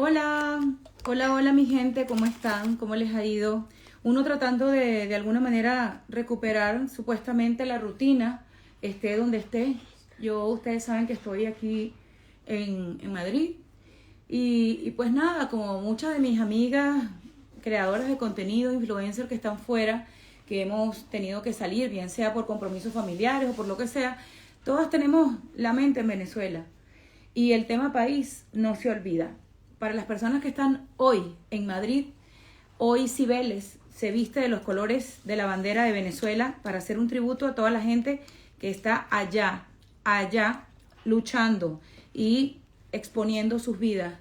Hola, hola mi gente, ¿cómo están? ¿Cómo les ha ido? Uno tratando de alguna manera recuperar supuestamente la rutina, esté donde esté. Ustedes saben que estoy aquí en Madrid y pues nada, como muchas de mis amigas creadoras de contenido, influencers que están fuera, que hemos tenido que salir, bien sea por compromisos familiares o por lo que sea, todas tenemos la mente en Venezuela y el tema país no se olvida. Para las personas que están hoy en Madrid, hoy Cibeles se viste de los colores de la bandera de Venezuela para hacer un tributo a toda la gente que está allá, luchando y exponiendo sus vidas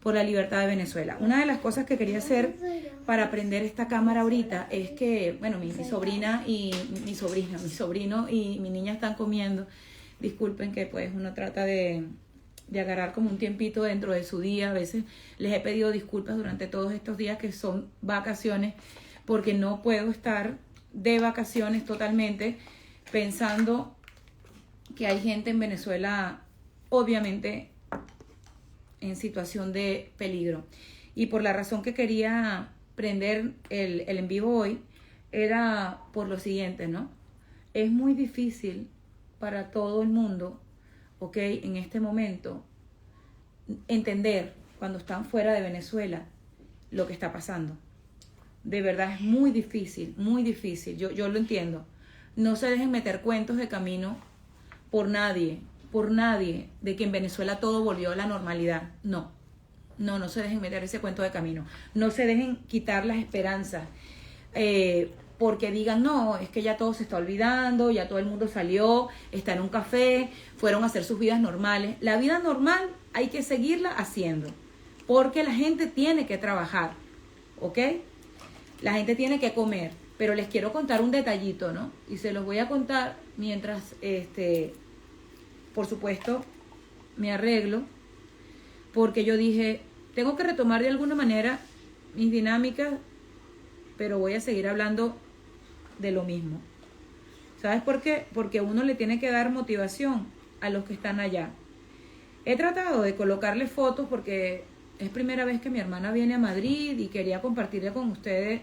por la libertad de Venezuela. Una de las cosas que quería hacer para prender esta cámara ahorita es que, bueno, mi sobrina y mi sobrino y mi niña están comiendo. Disculpen que pues uno trata de agarrar como un tiempito dentro de su día. A veces les he pedido disculpas durante todos estos días que son vacaciones, porque no puedo estar de vacaciones totalmente pensando que hay gente en Venezuela obviamente en situación de peligro. Y por la razón que quería prender el en vivo hoy era por lo siguiente, ¿no? Es muy difícil para todo el mundo, ¿ok? En este momento, entender cuando están fuera de Venezuela lo que está pasando. De verdad es muy difícil, muy difícil. Yo lo entiendo. No se dejen meter cuentos de camino por nadie, de que en Venezuela todo volvió a la normalidad. No se dejen meter ese cuento de camino. No se dejen quitar las esperanzas. Porque digan, no, es que ya todo se está olvidando, ya todo el mundo salió, está en un café, fueron a hacer sus vidas normales. La vida normal hay que seguirla haciendo, porque la gente tiene que trabajar, ¿ok? La gente tiene que comer, pero les quiero contar un detallito, ¿no? Y se los voy a contar mientras, por supuesto, me arreglo, porque yo dije, tengo que retomar de alguna manera mis dinámicas, pero voy a seguir hablando de lo mismo. ¿Sabes por qué? Porque uno le tiene que dar motivación a los que están allá. He tratado de colocarle fotos porque es primera vez que mi hermana viene a Madrid y quería compartirle con ustedes,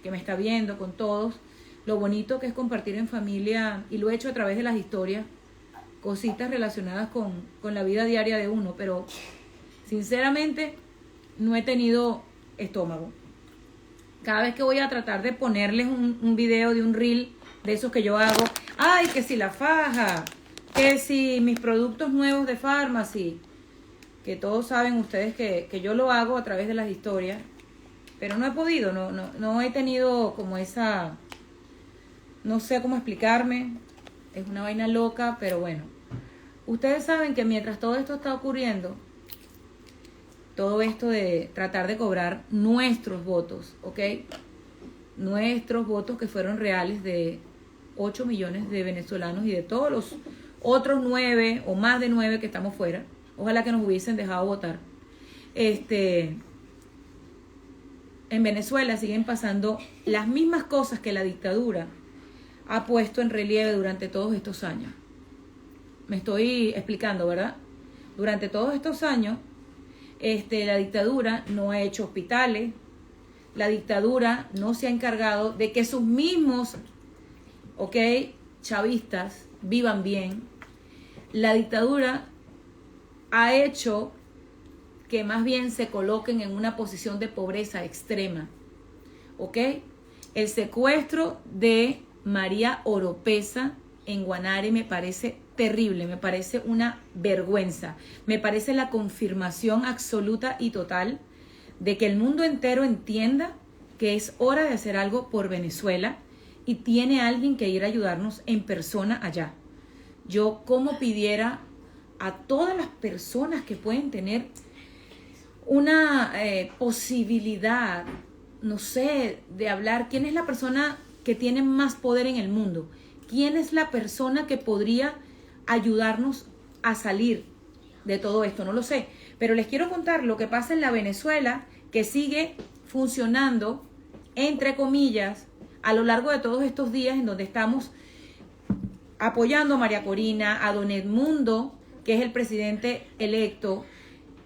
que me está viendo, con todos, lo bonito que es compartir en familia, y lo he hecho a través de las historias, cositas relacionadas con la vida diaria de uno, pero sinceramente no he tenido estómago. Cada vez que voy a tratar de ponerles un video de un reel de esos que yo hago, ay, que si la faja, que si mis productos nuevos de Pharmacy, que todos saben ustedes que yo lo hago a través de las historias, pero no he podido, no he tenido como esa, no sé cómo explicarme, es una vaina loca, pero bueno. Ustedes saben que mientras todo esto está ocurriendo, todo esto de tratar de cobrar nuestros votos, ¿ok? Nuestros votos que fueron reales de 8 millones de venezolanos y de todos los otros 9 o más de 9 que estamos fuera. Ojalá que nos hubiesen dejado votar. En Venezuela siguen pasando las mismas cosas que la dictadura ha puesto en relieve durante todos estos años. Me estoy explicando, ¿verdad? Durante todos estos años, la dictadura no ha hecho hospitales, la dictadura no se ha encargado de que sus mismos, ¿ok?, chavistas vivan bien. La dictadura ha hecho que más bien se coloquen en una posición de pobreza extrema, ¿ok? El secuestro de María Oropesa en Guanare me parece terrible, me parece una vergüenza, me parece la confirmación absoluta y total de que el mundo entero entienda que es hora de hacer algo por Venezuela y tiene alguien que ir a ayudarnos en persona allá. Yo como pidiera a todas las personas que pueden tener una posibilidad, no sé, de hablar, ¿quién es la persona que tiene más poder en el mundo? ¿Quién es la persona que podría ayudarnos a salir de todo esto? No lo sé, pero les quiero contar lo que pasa en la Venezuela que sigue funcionando, entre comillas, a lo largo de todos estos días en donde estamos apoyando a María Corina, a don Edmundo, que es el presidente electo,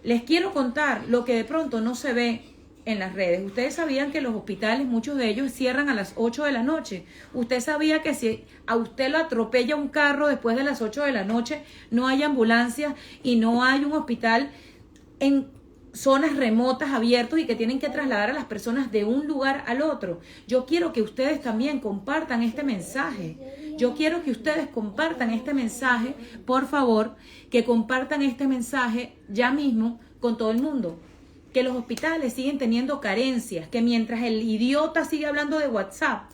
les quiero contar lo que de pronto no se ve en las redes. Ustedes sabían que los hospitales, muchos de ellos cierran a las 8 de la noche. Usted sabía que si a usted lo atropella un carro después de las 8 de la noche, no hay ambulancias y no hay un hospital en zonas remotas abiertos y que tienen que trasladar a las personas de un lugar al otro. Yo quiero que ustedes también compartan este mensaje. Yo quiero que ustedes compartan este mensaje, por favor, que compartan este mensaje ya mismo con todo el mundo. Que los hospitales siguen teniendo carencias, que mientras el idiota sigue hablando de WhatsApp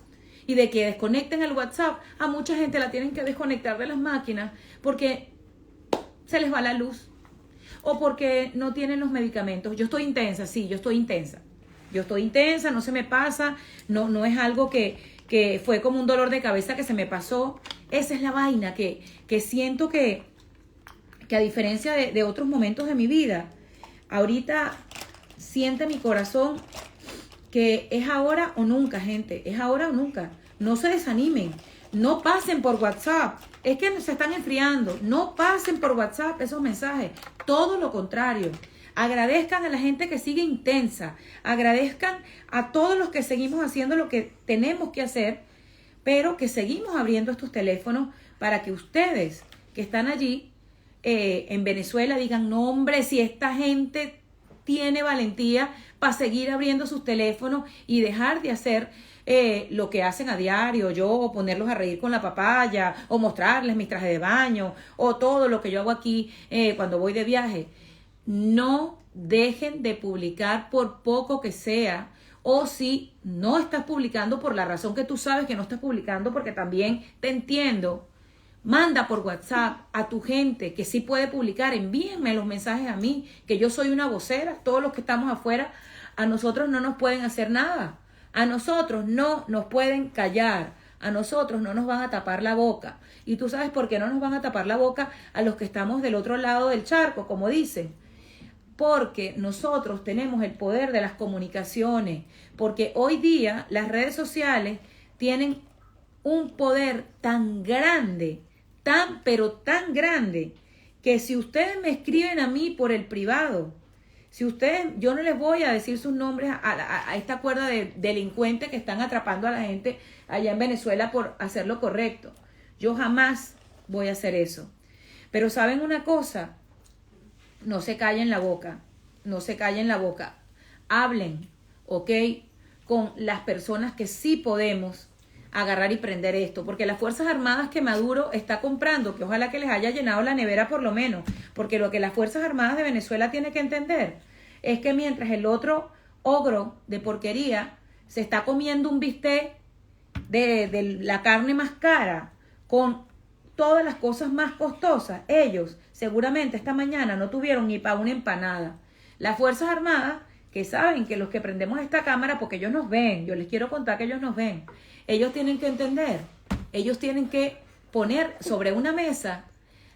y de que desconecten el WhatsApp, a mucha gente la tienen que desconectar de las máquinas porque se les va la luz o porque no tienen los medicamentos. Yo estoy intensa, sí, yo estoy intensa. Yo estoy intensa, no se me pasa, no es algo que fue como un dolor de cabeza que se me pasó. Esa es la vaina que siento que a diferencia de otros momentos de mi vida, ahorita siente mi corazón que es ahora o nunca, gente. Es ahora o nunca. No se desanimen. No pasen por WhatsApp. Es que se están enfriando. No pasen por WhatsApp esos mensajes. Todo lo contrario. Agradezcan a la gente que sigue intensa. Agradezcan a todos los que seguimos haciendo lo que tenemos que hacer, pero que seguimos abriendo estos teléfonos para que ustedes que están allí en Venezuela digan, no hombre, si esta gente tiene valentía para seguir abriendo sus teléfonos y dejar de hacer lo que hacen a diario, yo, o ponerlos a reír con la papaya, o mostrarles mis trajes de baño, o todo lo que yo hago aquí cuando voy de viaje. No dejen de publicar por poco que sea, o si no estás publicando por la razón que tú sabes que no estás publicando, porque también te entiendo, manda por WhatsApp a tu gente que sí puede publicar, envíenme los mensajes a mí, que yo soy una vocera, todos los que estamos afuera, a nosotros no nos pueden hacer nada, a nosotros no nos pueden callar, a nosotros no nos van a tapar la boca. Y tú sabes por qué no nos van a tapar la boca a los que estamos del otro lado del charco, como dicen. Porque nosotros tenemos el poder de las comunicaciones, porque hoy día las redes sociales tienen un poder tan grande, pero tan grande, que si ustedes me escriben a mí por el privado, si ustedes, yo no les voy a decir sus nombres a esta cuerda de delincuentes que están atrapando a la gente allá en Venezuela por hacer lo correcto. Yo jamás voy a hacer eso. Pero ¿saben una cosa? No se callen la boca, no se callen la boca. Hablen, ¿ok? Con las personas que sí podemos agarrar y prender esto, porque las Fuerzas Armadas que Maduro está comprando, que ojalá que les haya llenado la nevera por lo menos, porque lo que las Fuerzas Armadas de Venezuela tienen que entender es que mientras el otro ogro de porquería se está comiendo un bistec de la carne más cara con todas las cosas más costosas, ellos seguramente esta mañana no tuvieron ni para una empanada. Las Fuerzas Armadas, que saben que los que prendemos esta cámara, porque ellos nos ven, yo les quiero contar que ellos nos ven, ellos tienen que entender, ellos tienen que poner sobre una mesa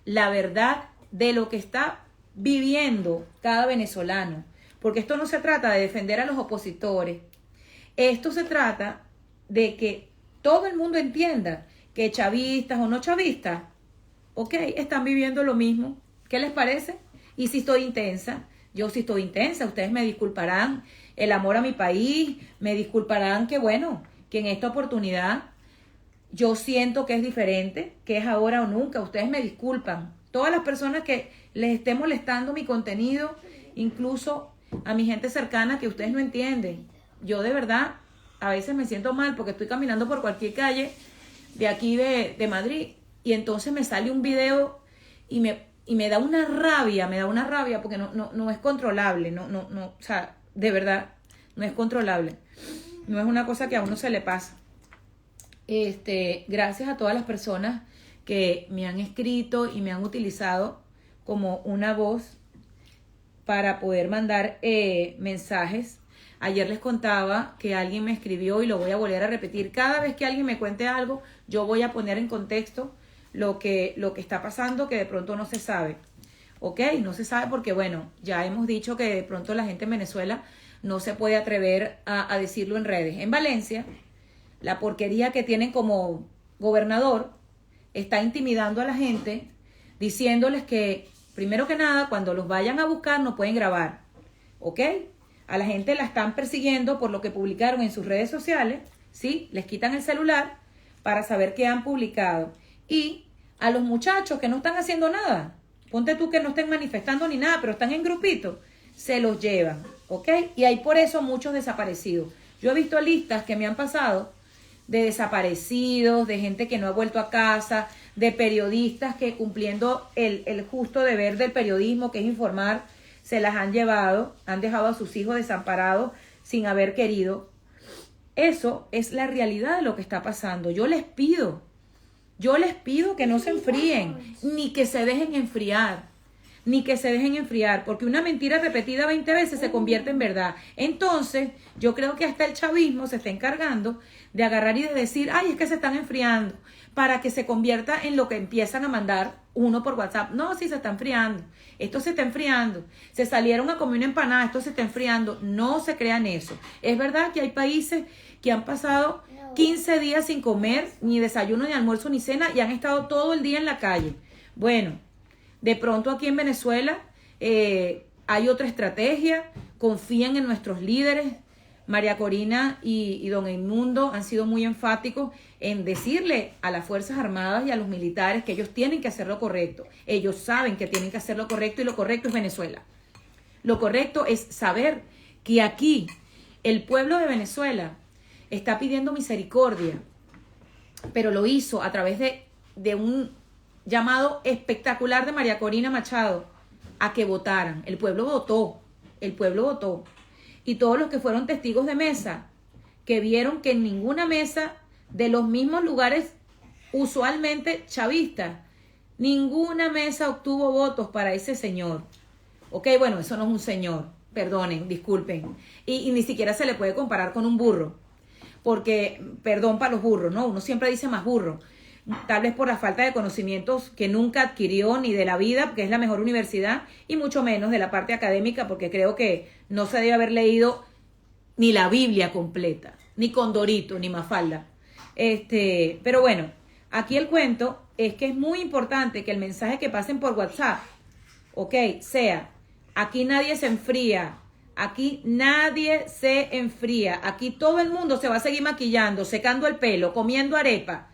la verdad de lo que está viviendo cada venezolano. Porque esto no se trata de defender a los opositores, esto se trata de que todo el mundo entienda que chavistas o no chavistas, ok, están viviendo lo mismo. ¿Qué les parece? Y si estoy intensa, yo sí estoy intensa, ustedes me disculparán el amor a mi país, me disculparán que bueno, que en esta oportunidad yo siento que es diferente, que es ahora o nunca. Ustedes me disculpan. Todas las personas que les esté molestando mi contenido, incluso a mi gente cercana que ustedes no entienden. Yo de verdad a veces me siento mal porque estoy caminando por cualquier calle de aquí de Madrid y entonces me sale un video y me da una rabia porque no es controlable, o sea, de verdad, no es controlable. No es una cosa que a uno se le pasa. Gracias a todas las personas que me han escrito y me han utilizado como una voz para poder mandar mensajes. Ayer les contaba que alguien me escribió y lo voy a volver a repetir. Cada vez que alguien me cuente algo, yo voy a poner en contexto lo que está pasando, que de pronto no se sabe. ¿Ok? No se sabe porque, bueno, ya hemos dicho que de pronto la gente en Venezuela no se puede atrever a decirlo en redes. En Valencia, la porquería que tienen como gobernador está intimidando a la gente, diciéndoles que Primero que nada, cuando los vayan a buscar no pueden grabar, ¿ok? A la gente la están persiguiendo por lo que publicaron en sus redes sociales, ¿sí? Les quitan el celular para saber qué han publicado. Y a los muchachos que no están haciendo nada, ponte tú que no estén manifestando ni nada, pero están en grupitos, se los llevan, ¿ok? Y hay por eso muchos desaparecidos. Yo he visto listas que me han pasado de desaparecidos, de gente que no ha vuelto a casa, de periodistas que cumpliendo el justo deber del periodismo, que es informar, se las han llevado, han dejado a sus hijos desamparados sin haber querido. Eso es la realidad de lo que está pasando. Yo les pido que no se enfríen, ni que se dejen enfriar, porque una mentira repetida 20 veces se convierte en verdad. Entonces, yo creo que hasta el chavismo se está encargando de agarrar y de decir, ay, es que se están enfriando, para que se convierta en lo que empiezan a mandar uno por WhatsApp. No, sí se está enfriando, esto se está enfriando, se salieron a comer una empanada, esto se está enfriando. No se crean eso. Es verdad que hay países que han pasado 15 días sin comer, ni desayuno, ni almuerzo, ni cena, y han estado todo el día en la calle. Bueno, de pronto aquí en Venezuela hay otra estrategia. Confían en nuestros líderes. María Corina y don Edmundo han sido muy enfáticos en decirle a las Fuerzas Armadas y a los militares que ellos tienen que hacer lo correcto. Ellos saben que tienen que hacer lo correcto, y lo correcto es Venezuela. Lo correcto es saber que aquí el pueblo de Venezuela está pidiendo misericordia, pero lo hizo a través de un llamado espectacular de María Corina Machado a que votaran. El pueblo votó. Y todos los que fueron testigos de mesa, que vieron que en ninguna mesa de los mismos lugares usualmente chavistas, ninguna mesa obtuvo votos para ese señor. Ok, bueno, eso no es un señor, perdonen, disculpen. Y ni siquiera se le puede comparar con un burro, porque, perdón para los burros, ¿no? Uno siempre dice más burro, tal vez por la falta de conocimientos que nunca adquirió ni de la vida, porque es la mejor universidad, y mucho menos de la parte académica, porque creo que no se debe haber leído ni la Biblia completa, ni Condorito, ni Mafalda. Pero bueno, aquí el cuento es que es muy importante que el mensaje que pasen por WhatsApp, ok, sea, aquí nadie se enfría, aquí nadie se enfría, aquí todo el mundo se va a seguir maquillando, secando el pelo, comiendo arepa.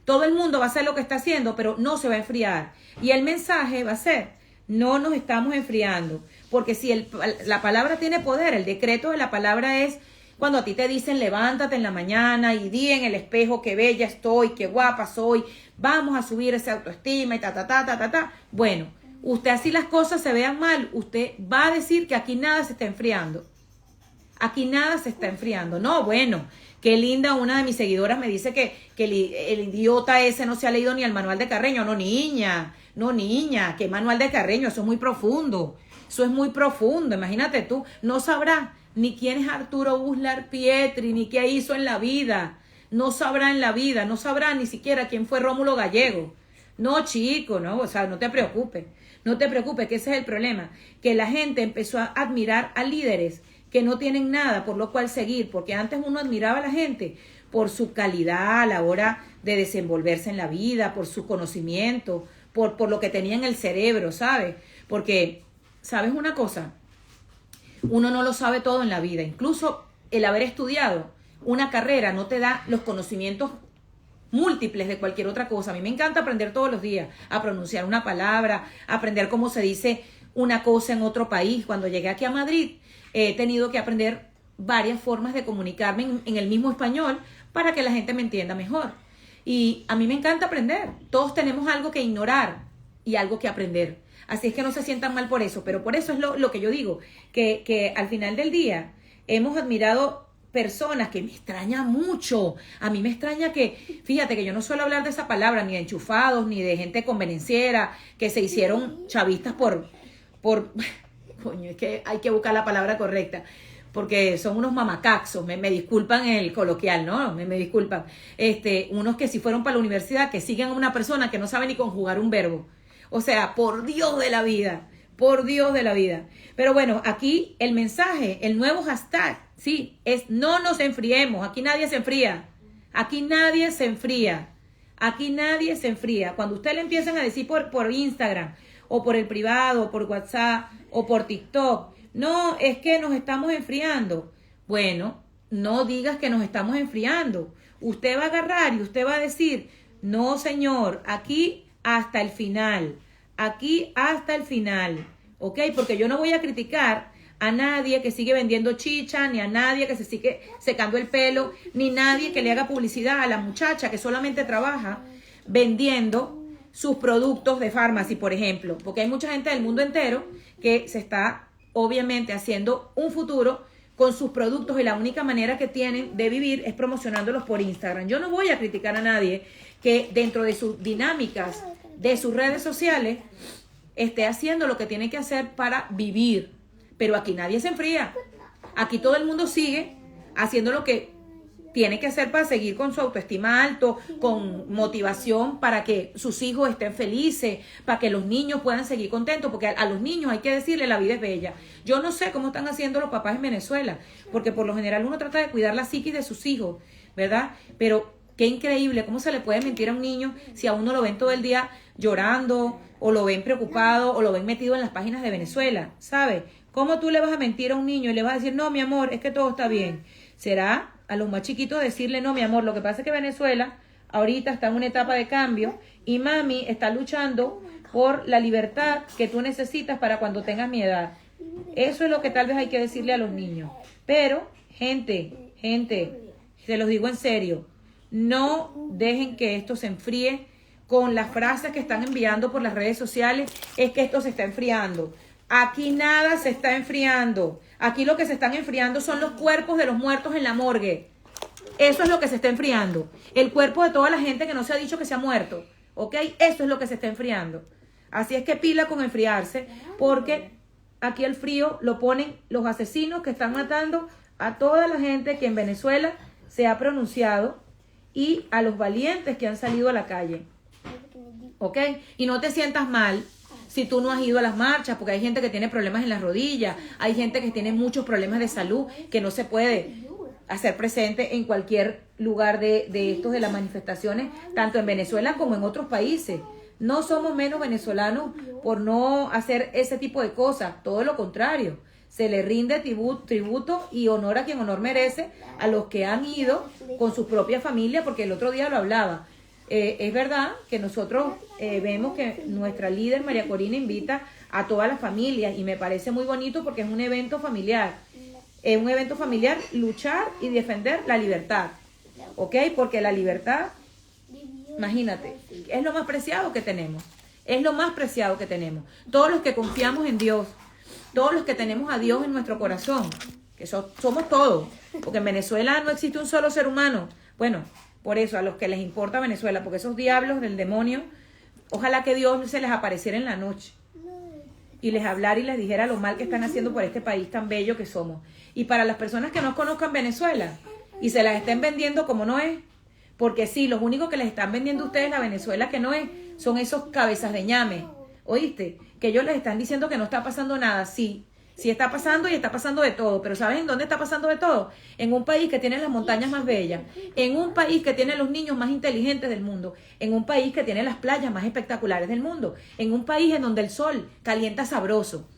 Todo el mundo va a hacer lo que está haciendo, pero no se va a enfriar. Y el mensaje va a ser, no nos estamos enfriando. Porque si la palabra tiene poder, el decreto de la palabra es cuando a ti te dicen levántate en la mañana y di en el espejo qué bella estoy, qué guapa soy, vamos a subir esa autoestima y ta. Bueno, usted así las cosas se vean mal, usted va a decir que aquí nada se está enfriando. Aquí nada se está enfriando. No, bueno, qué linda, una de mis seguidoras me dice que el idiota ese no se ha leído ni el manual de Carreño. No, niña, ¿qué manual de Carreño? Eso es muy profundo. Imagínate tú, no sabrá ni quién es Arturo Uslar Pietri, ni qué hizo en la vida. No sabrá en la vida, no sabrá ni siquiera quién fue Rómulo Gallego. No, chico, no, o sea, no te preocupes, que ese es el problema. Que la gente empezó a admirar a líderes que no tienen nada por lo cual seguir, porque antes uno admiraba a la gente por su calidad a la hora de desenvolverse en la vida, por su conocimiento, por lo que tenía en el cerebro, ¿sabes? Porque, ¿sabes una cosa? Uno no lo sabe todo en la vida, incluso el haber estudiado una carrera no te da los conocimientos múltiples de cualquier otra cosa. A mí me encanta aprender todos los días, a pronunciar una palabra, aprender cómo se dice una cosa en otro país. Cuando llegué aquí a Madrid, he tenido que aprender varias formas de comunicarme en el mismo español para que la gente me entienda mejor. Y a mí me encanta aprender. Todos tenemos algo que ignorar y algo que aprender. Así es que no se sientan mal por eso. Pero por eso es lo que yo digo, que al final del día hemos admirado personas que me extraña mucho. A mí me extraña que, fíjate que yo no suelo hablar de esa palabra, ni de enchufados, ni de gente convenenciera, que se hicieron chavistas por coño, es que hay que buscar la palabra correcta, porque son unos mamacaxos, me disculpan el coloquial, ¿no? Me disculpan. Unos que si fueron para la universidad, que siguen a una persona que no sabe ni conjugar un verbo. O sea, por Dios de la vida. Pero bueno, aquí el mensaje, el nuevo hashtag, sí, es no nos enfriemos. Aquí nadie se enfría. Cuando usted le empiezan a decir por Instagram, o por el privado, o por WhatsApp, o por TikTok. No, es que nos estamos enfriando. Bueno, no digas que nos estamos enfriando. Usted va a agarrar y usted va a decir, no señor, aquí hasta el final. Aquí hasta el final. ¿Ok? Porque yo no voy a criticar a nadie que sigue vendiendo chicha, ni a nadie que se sigue secando el pelo, ni nadie que le haga publicidad a la muchacha que solamente trabaja vendiendo sus productos de farmacia, por ejemplo. Porque hay mucha gente del mundo entero que se está, obviamente, haciendo un futuro con sus productos y la única manera que tienen de vivir es promocionándolos por Instagram. Yo no voy a criticar a nadie que dentro de sus dinámicas, de sus redes sociales, esté haciendo lo que tiene que hacer para vivir. Pero aquí nadie se enfría. Aquí todo el mundo sigue haciendo lo que tiene que hacer para seguir con su autoestima alto, con motivación para que sus hijos estén felices, para que los niños puedan seguir contentos, porque a los niños hay que decirle la vida es bella. Yo no sé cómo están haciendo los papás en Venezuela, porque por lo general uno trata de cuidar la psiquis de sus hijos, ¿verdad? Pero qué increíble, cómo se le puede mentir a un niño si a uno lo ven todo el día llorando, o lo ven preocupado, o lo ven metido en las páginas de Venezuela, ¿sabes? ¿Cómo tú le vas a mentir a un niño y le vas a decir, no, mi amor, es que todo está bien? Será a los más chiquitos decirle, no, mi amor, lo que pasa es que Venezuela ahorita está en una etapa de cambio y mami está luchando por la libertad que tú necesitas para cuando tengas mi edad. Eso es lo que tal vez hay que decirle a los niños. Pero, gente, se los digo en serio, no dejen que esto se enfríe con las frases que están enviando por las redes sociales, es que esto se está enfriando. Aquí nada se está enfriando. Aquí lo que se están enfriando son los cuerpos de los muertos en la morgue. Eso es lo que se está enfriando. El cuerpo de toda la gente que no se ha dicho que se ha muerto. ¿Ok? Eso es lo que se está enfriando. Así es que pila con enfriarse, porque aquí el frío lo ponen los asesinos que están matando a toda la gente que en Venezuela se ha pronunciado y a los valientes que han salido a la calle. ¿Ok? Y no te sientas mal si tú no has ido a las marchas, porque hay gente que tiene problemas en las rodillas, hay gente que tiene muchos problemas de salud, que no se puede hacer presente en cualquier lugar de estos de las manifestaciones, tanto en Venezuela como en otros países. No somos menos venezolanos por no hacer ese tipo de cosas, todo lo contrario. Se le rinde tributo y honor a quien honor merece, a los que han ido con su propia familia, porque el otro día lo hablaba. Es verdad que nosotros vemos que nuestra líder María Corina invita a todas las familias y me parece muy bonito porque es un evento familiar. Es un evento familiar luchar y defender la libertad, ¿ok? Porque la libertad, imagínate, es lo más preciado que tenemos. Es lo más preciado que tenemos. Todos los que confiamos en Dios, todos los que tenemos a Dios en nuestro corazón, que somos todos, porque en Venezuela no existe un solo ser humano. Bueno, por eso, a los que les importa Venezuela, porque esos diablos del demonio, ojalá que Dios se les apareciera en la noche y les hablara y les dijera lo mal que están haciendo por este país tan bello que somos. Y para las personas que no conozcan Venezuela y se las estén vendiendo como no es, porque sí, los únicos que les están vendiendo a ustedes la Venezuela que no es, son esos cabezas de ñame, ¿oíste? Que ellos les están diciendo que no está pasando nada, sí. Sí está pasando y está pasando de todo, pero ¿sabes en dónde está pasando de todo? En un país que tiene las montañas más bellas, en un país que tiene los niños más inteligentes del mundo, en un país que tiene las playas más espectaculares del mundo, en un país en donde el sol calienta sabroso.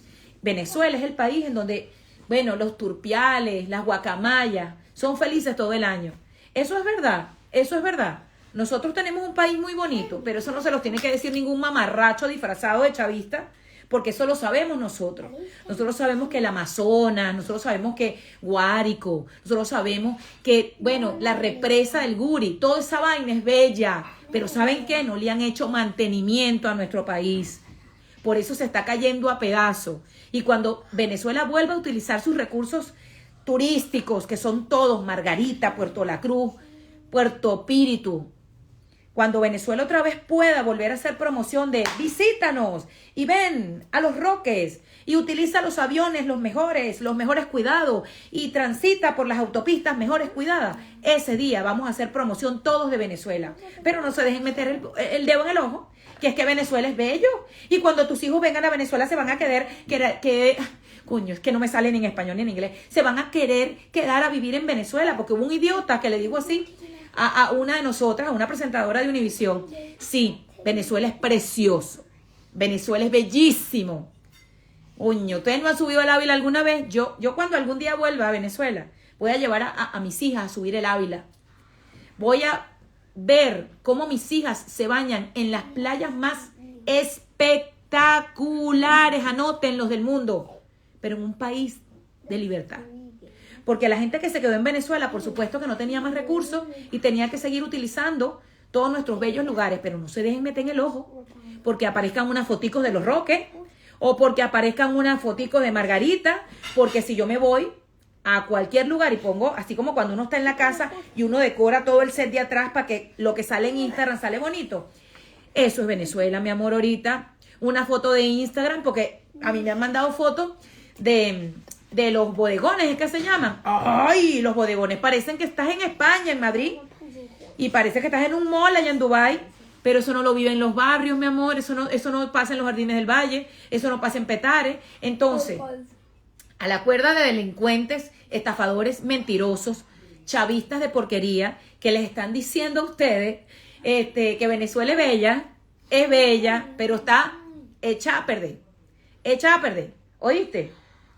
Venezuela es el país en donde, bueno, los turpiales, las guacamayas son felices todo el año. Eso es verdad, eso es verdad. Nosotros tenemos un país muy bonito, pero eso no se los tiene que decir ningún mamarracho disfrazado de chavista, porque eso lo sabemos nosotros. Nosotros sabemos que el Amazonas, nosotros sabemos que Guárico, nosotros sabemos que, bueno, la represa del Guri, toda esa vaina es bella, pero ¿saben qué? No le han hecho mantenimiento a nuestro país. Por eso se está cayendo a pedazos. Y cuando Venezuela vuelva a utilizar sus recursos turísticos, que son todos, Margarita, Puerto La Cruz, Puerto Píritu, cuando Venezuela otra vez pueda volver a hacer promoción de visítanos y ven a Los Roques y utiliza los aviones los mejores cuidados y transita por las autopistas mejores cuidadas, ese día vamos a hacer promoción todos de Venezuela. Pero no se dejen meter el dedo en el ojo, que es que Venezuela es bello. Y cuando tus hijos vengan a Venezuela se van a querer coño, es que no me sale ni en español ni en inglés, se van a querer quedar a vivir en Venezuela, porque hubo un idiota que le dijo así a una de nosotras, a una presentadora de Univisión: sí, Venezuela es precioso, Venezuela es bellísimo. Coño, ¿ustedes no han subido el Ávila alguna vez? Yo cuando algún día vuelva a Venezuela, voy a llevar a mis hijas a subir el Ávila. Voy a ver cómo mis hijas se bañan en las playas más espectaculares, anoten los del mundo, pero en un país de libertad. Porque la gente que se quedó en Venezuela, por supuesto que no tenía más recursos y tenía que seguir utilizando todos nuestros bellos lugares, pero no se dejen meter en el ojo porque aparezcan unas foticos de Los Roques o porque aparezcan unas foticos de Margarita, porque si yo me voy a cualquier lugar y pongo, así como cuando uno está en la casa y uno decora todo el set de atrás para que lo que sale en Instagram sale bonito. Eso es Venezuela, mi amor, ahorita. Una foto de Instagram, porque a mí me han mandado fotos de los bodegones, ¿es que se llaman? ¡Ay! Los bodegones parecen que estás en España, en Madrid, y parece que estás en un mall allá en Dubái, pero eso no lo vive en los barrios, mi amor, eso no pasa en los Jardines del Valle, eso no pasa en Petare. Entonces, a la cuerda de delincuentes, estafadores mentirosos, chavistas de porquería, que les están diciendo a ustedes que Venezuela es bella, pero está hecha a perder, ¿oíste?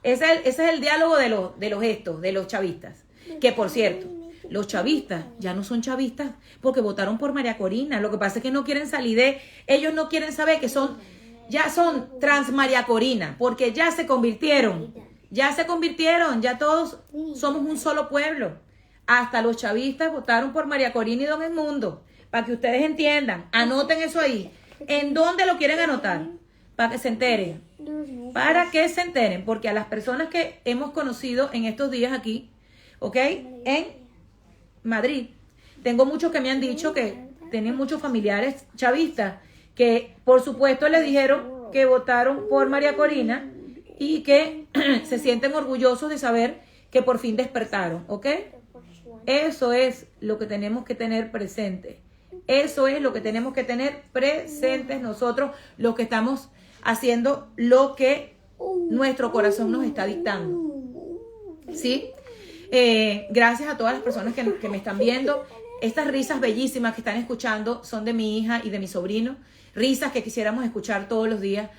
Ese es el diálogo de los chavistas, que por cierto, los chavistas ya no son chavistas porque votaron por María Corina. Lo que pasa es que no quieren salir ellos no quieren saber que ya son trans María Corina, porque ya se convirtieron, ya todos somos un solo pueblo. Hasta los chavistas votaron por María Corina y Don Edmundo, para que ustedes entiendan. Anoten eso ahí. ¿En dónde lo quieren anotar? Para que se enteren. Porque a las personas que hemos conocido en estos días aquí, ¿ok? En Madrid, tengo muchos que me han dicho que tienen muchos familiares chavistas que por supuesto les dijeron que votaron por María Corina y que se sienten orgullosos de saber que por fin despertaron, ¿ok? Eso es lo que tenemos que tener presente. Eso es lo que tenemos que tener presentes nosotros, los que estamos haciendo lo que nuestro corazón nos está dictando. ¿Sí? Gracias a todas las personas que me están viendo. Estas risas bellísimas que están escuchando son de mi hija y de mi sobrino. Risas que quisiéramos escuchar todos los días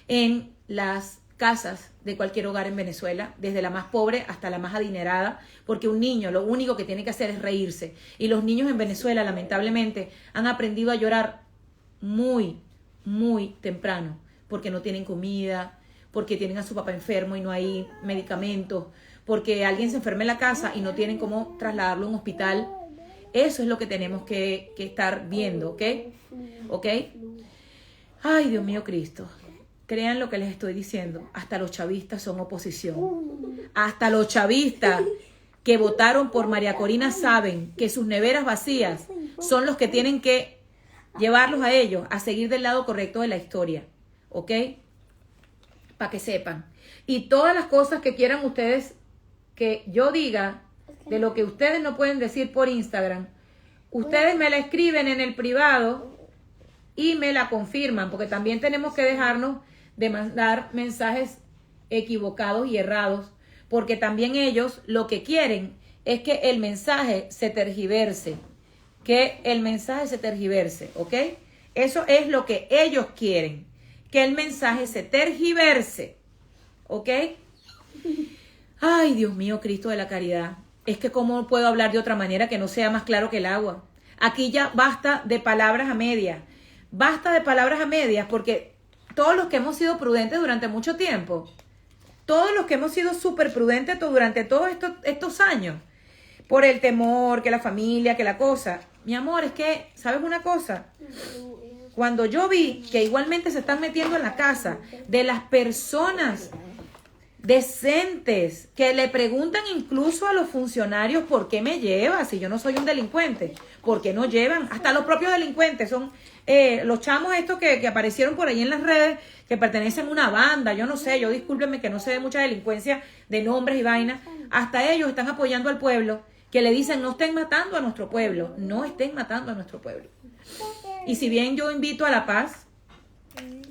en las casas de cualquier hogar en Venezuela, desde la más pobre hasta la más adinerada, porque un niño lo único que tiene que hacer es reírse. Y los niños en Venezuela, lamentablemente, han aprendido a llorar muy, muy temprano, porque no tienen comida, porque tienen a su papá enfermo y no hay medicamentos, porque alguien se enferma en la casa y no tienen cómo trasladarlo a un hospital. Eso es lo que tenemos que estar viendo, ¿ok? ¿Ok? Ay, Dios mío Cristo. Crean lo que les estoy diciendo. Hasta los chavistas son oposición. Hasta los chavistas que votaron por María Corina saben que sus neveras vacías son los que tienen que llevarlos a ellos a seguir del lado correcto de la historia. ¿Ok? Para que sepan. Y todas las cosas que quieran ustedes que yo diga, de lo que ustedes no pueden decir por Instagram, ustedes me la escriben en el privado y me la confirman, porque también tenemos que dejarnos de mandar mensajes equivocados y errados, porque también ellos lo que quieren es que el mensaje se tergiverse, ¿ok? Eso es lo que ellos quieren, que el mensaje se tergiverse, ¿ok? Ay, Dios mío, Cristo de la caridad. Es que cómo puedo hablar de otra manera que no sea más claro que el agua. Aquí ya basta de palabras a medias. Basta de palabras a medias, porque todos los que hemos sido prudentes durante mucho tiempo, todos los que hemos sido súper prudentes durante todos estos años, por el temor, que la familia, que la cosa. Mi amor, es que, ¿sabes una cosa? Cuando yo vi que igualmente se están metiendo en la casa de las personas decentes, que le preguntan incluso a los funcionarios ¿por qué me llevas? Si yo no soy un delincuente, ¿por qué no llevan? Hasta los propios delincuentes son los chamos estos que aparecieron por ahí en las redes, que pertenecen a una banda, yo no sé, yo discúlpenme que no sé de mucha delincuencia de nombres y vainas, hasta ellos están apoyando al pueblo, que le dicen no estén matando a nuestro pueblo, no estén matando a nuestro pueblo. Y si bien yo invito a la paz,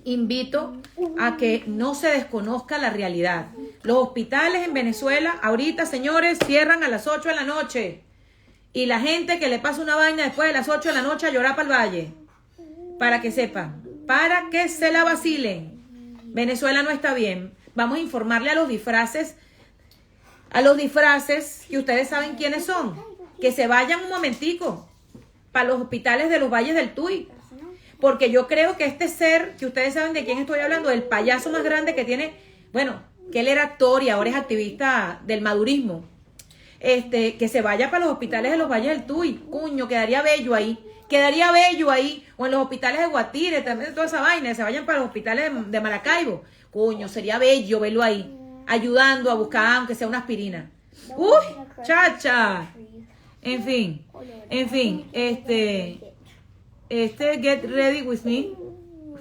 invito a que no se desconozca la realidad. Los hospitales en Venezuela, ahorita, señores, cierran a las 8 de la noche. Y la gente que le pasa una vaina después de las 8 de la noche a llorar para el valle. Para que sepan. para que se la vacilen. Venezuela no está bien. Vamos a informarle a los disfraces que ustedes saben quiénes son, que se vayan un momentico para los hospitales de los Valles del Tuy, porque yo creo que este ser, que ustedes saben de quién estoy hablando, el payaso más grande que tiene, bueno, que él era actor y ahora es activista del madurismo, que se vaya para los hospitales de los Valles del Tuy, cuño, quedaría bello ahí, o en los hospitales de Guatire, también toda esa vaina, se vayan para los hospitales de Maracaibo, coño, sería bello verlo ahí, ayudando a buscar, aunque sea una aspirina. ¡Uy, chacha! En fin, Get Ready With Me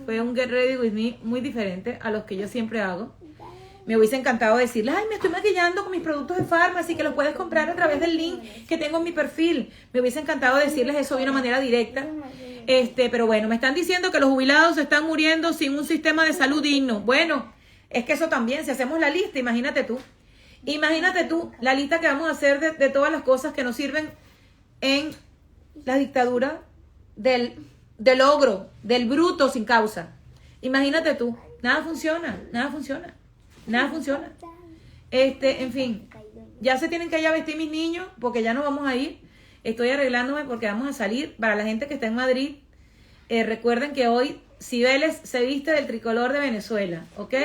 fue un Get Ready With Me muy diferente a los que yo siempre hago. Me hubiese encantado decirles, ay, me estoy maquillando con mis productos de Farmacy, que los puedes comprar a través del link que tengo en mi perfil. Me hubiese encantado decirles eso de una manera directa. Pero bueno, me están diciendo que los jubilados se están muriendo sin un sistema de salud digno. Bueno, es que eso también, si hacemos la lista, imagínate tú, la lista que vamos a hacer de todas las cosas que nos sirven en la dictadura del ogro, del bruto sin causa. Imagínate tú, nada funciona. En fin, ya se tienen que ir a vestir mis niños porque ya nos vamos a ir. Estoy arreglándome porque vamos a salir. Para la gente que está en Madrid, recuerden que hoy Cibeles se viste del tricolor de Venezuela, ¿ok?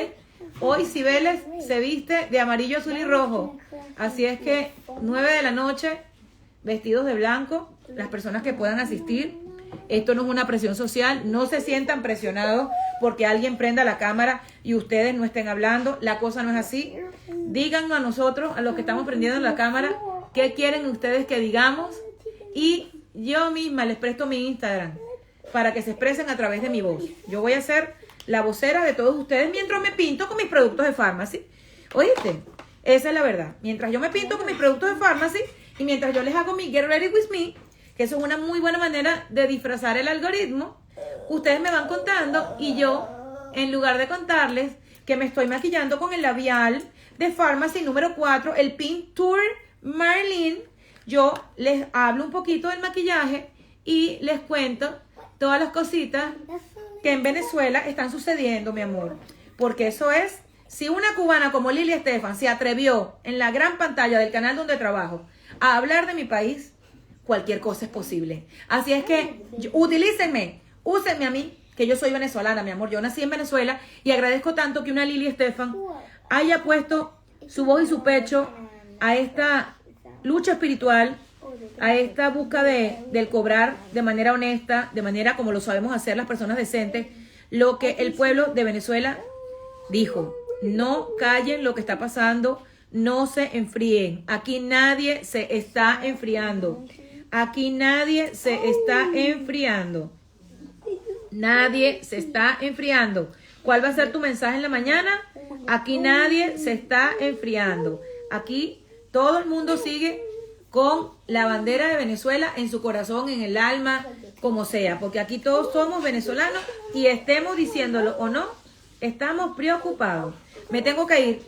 Hoy Cibeles se viste de amarillo, azul y rojo. Así es que 9 de la noche, vestidos de blanco, las personas que puedan asistir. Esto no es una presión social, no se sientan presionados porque alguien prenda la cámara y ustedes no estén hablando, la cosa no es así. Díganos a nosotros, a los que estamos prendiendo la cámara, qué quieren ustedes que digamos y yo misma les presto mi Instagram para que se expresen a través de mi voz. Yo voy a ser la vocera de todos ustedes mientras me pinto con mis productos de Farmacy. ¿Oíste? Esa es la verdad. Mientras yo me pinto con mis productos de Farmacy y mientras yo les hago mi Get Ready With Me, que eso es una muy buena manera de disfrazar el algoritmo, ustedes me van contando y yo, en lugar de contarles que me estoy maquillando con el labial de Farmacy número 4, el Pink Tour Marlene, yo les hablo un poquito del maquillaje y les cuento todas las cositas que en Venezuela están sucediendo, mi amor. Porque eso es, si una cubana como Lili Estefan se atrevió en la gran pantalla del canal donde trabajo a hablar de mi país, cualquier cosa es posible. Así es que úsenme a mí, que yo soy venezolana, mi amor. Yo nací en Venezuela y agradezco tanto que una Lili Estefan haya puesto su voz y su pecho a esta lucha espiritual, a esta busca del cobrar de manera honesta, de manera como lo sabemos hacer las personas decentes, lo que el pueblo de Venezuela dijo. No callen lo que está pasando, no se enfríen. Aquí nadie se está enfriando. Aquí nadie se está enfriando. Nadie se está enfriando. ¿Cuál va a ser tu mensaje en la mañana? Aquí nadie se está enfriando. Aquí todo el mundo sigue con la bandera de Venezuela en su corazón, en el alma, como sea. Porque aquí todos somos venezolanos y estemos diciéndolo o no, estamos preocupados. Me tengo que ir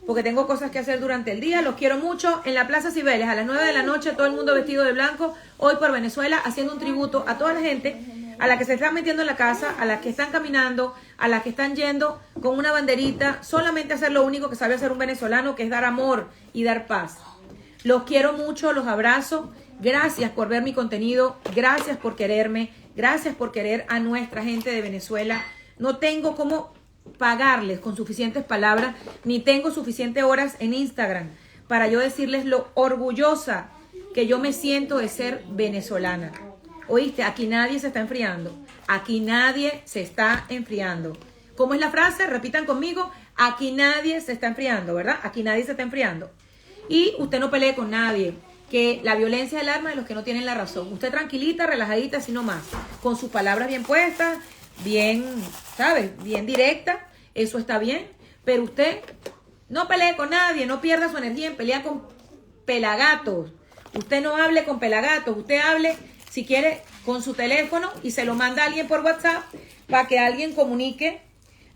porque tengo cosas que hacer durante el día. Los quiero mucho. En la Plaza Cibeles, a las 9 de la noche, todo el mundo vestido de blanco, hoy por Venezuela, haciendo un tributo a toda la gente, a la que se están metiendo en la casa, a las que están caminando, a las que están yendo con una banderita, solamente hacer lo único que sabe hacer un venezolano, que es dar amor y dar paz. Los quiero mucho, los abrazo. Gracias por ver mi contenido, gracias por quererme, gracias por querer a nuestra gente de Venezuela. No tengo cómo pagarles con suficientes palabras, ni tengo suficientes horas en Instagram para yo decirles lo orgullosa que yo me siento de ser venezolana. ¿Oíste? Aquí nadie se está enfriando. Aquí nadie se está enfriando. ¿Cómo es la frase? Repitan conmigo. Aquí nadie se está enfriando, ¿verdad? Aquí nadie se está enfriando. Y usted no pelee con nadie. Que la violencia es el arma de los que no tienen la razón. Usted tranquilita, relajadita, así nomás. Con sus palabras bien puestas, bien, ¿sabes? Bien directa. Eso está bien. Pero usted no pelee con nadie. No pierda su energía en pelear con pelagatos. Usted no hable con pelagatos. Usted hable, si quiere, con su teléfono y se lo manda a alguien por WhatsApp para que alguien comunique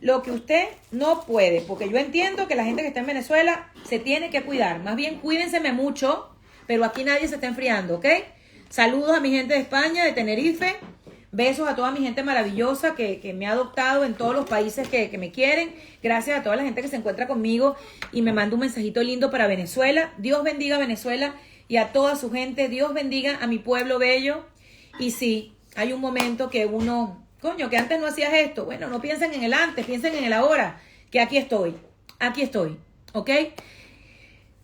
lo que usted no puede. Porque yo entiendo que la gente que está en Venezuela se tiene que cuidar. Más bien, cuídenseme mucho, pero aquí nadie se está enfriando, ¿ok? Saludos a mi gente de España, de Tenerife. Besos a toda mi gente maravillosa que me ha adoptado en todos los países que me quieren. Gracias a toda la gente que se encuentra conmigo y me manda un mensajito lindo para Venezuela. Dios bendiga a Venezuela y a toda su gente. Dios bendiga a mi pueblo bello. Y sí, hay un momento que uno, coño, que antes no hacías esto. Bueno, no piensen en el antes, piensen en el ahora, que aquí estoy, ¿ok?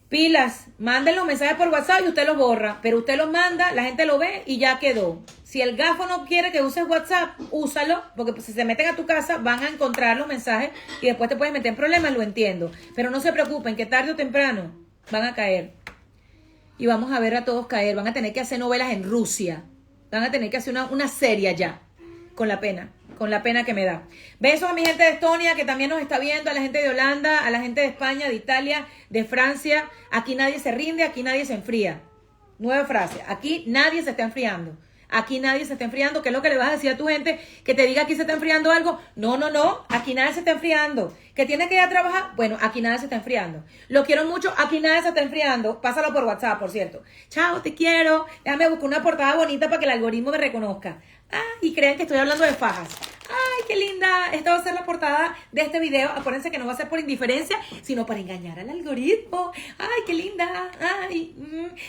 Pilas, manden los mensajes por WhatsApp y usted los borra, pero usted los manda, la gente lo ve y ya quedó. Si el gafo no quiere que uses WhatsApp, úsalo, porque si se meten a tu casa van a encontrar los mensajes y después te puedes meter en problemas, lo entiendo. Pero no se preocupen, que tarde o temprano van a caer. Y vamos a ver a todos caer, van a tener que hacer novelas en Rusia, van a tener que hacer una serie ya, con la pena que me da. Besos a mi gente de Estonia que también nos está viendo, a la gente de Holanda, a la gente de España, de Italia, de Francia. Aquí nadie se rinde, aquí nadie se enfría. Nueva frase, aquí nadie se está enfriando. Aquí nadie se está enfriando. ¿Qué es lo que le vas a decir a tu gente? Que te diga aquí se está enfriando algo. No, aquí nadie se está enfriando. ¿Que tienes que ir a trabajar? Bueno, aquí nadie se está enfriando. Lo quiero mucho, aquí nadie se está enfriando. Pásalo por WhatsApp, por cierto. Chao, te quiero. Déjame buscar una portada bonita para que el algoritmo me reconozca. Y crean que estoy hablando de fajas. ¡Ay, qué linda! Esta va a ser la portada de este video. Acuérdense que no va a ser por indiferencia, sino para engañar al algoritmo. ¡Ay, qué linda! ¡Ay!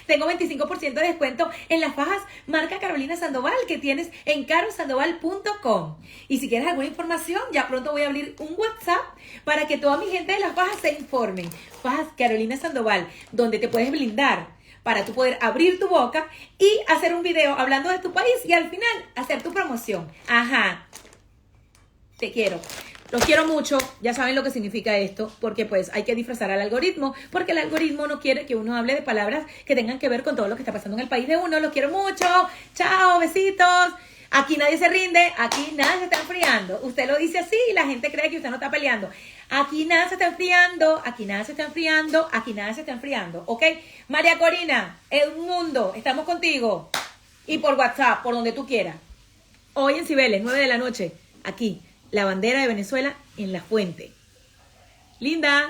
Tengo 25% de descuento en las fajas marca Carolina Sandoval que tienes en carosandoval.com. Y si quieres alguna información, ya pronto voy a abrir un WhatsApp para que toda mi gente de las fajas se informen. Fajas Carolina Sandoval, donde te puedes blindar para tú poder abrir tu boca y hacer un video hablando de tu país y al final hacer tu promoción. Ajá. Te quiero. Los quiero mucho. Ya saben lo que significa esto, porque pues hay que disfrazar al algoritmo, porque el algoritmo no quiere que uno hable de palabras que tengan que ver con todo lo que está pasando en el país de uno. Los quiero mucho. Chao, besitos. Aquí nadie se rinde, aquí nada se está enfriando. Usted lo dice así y la gente cree que usted no está peleando. Aquí nada se está enfriando, aquí nada se está enfriando, aquí nada se está enfriando, ¿ok? María Corina, El Mundo, estamos contigo. Y por WhatsApp, por donde tú quieras. Hoy en Cibeles, 9 de la noche, aquí, la bandera de Venezuela en la fuente. Linda.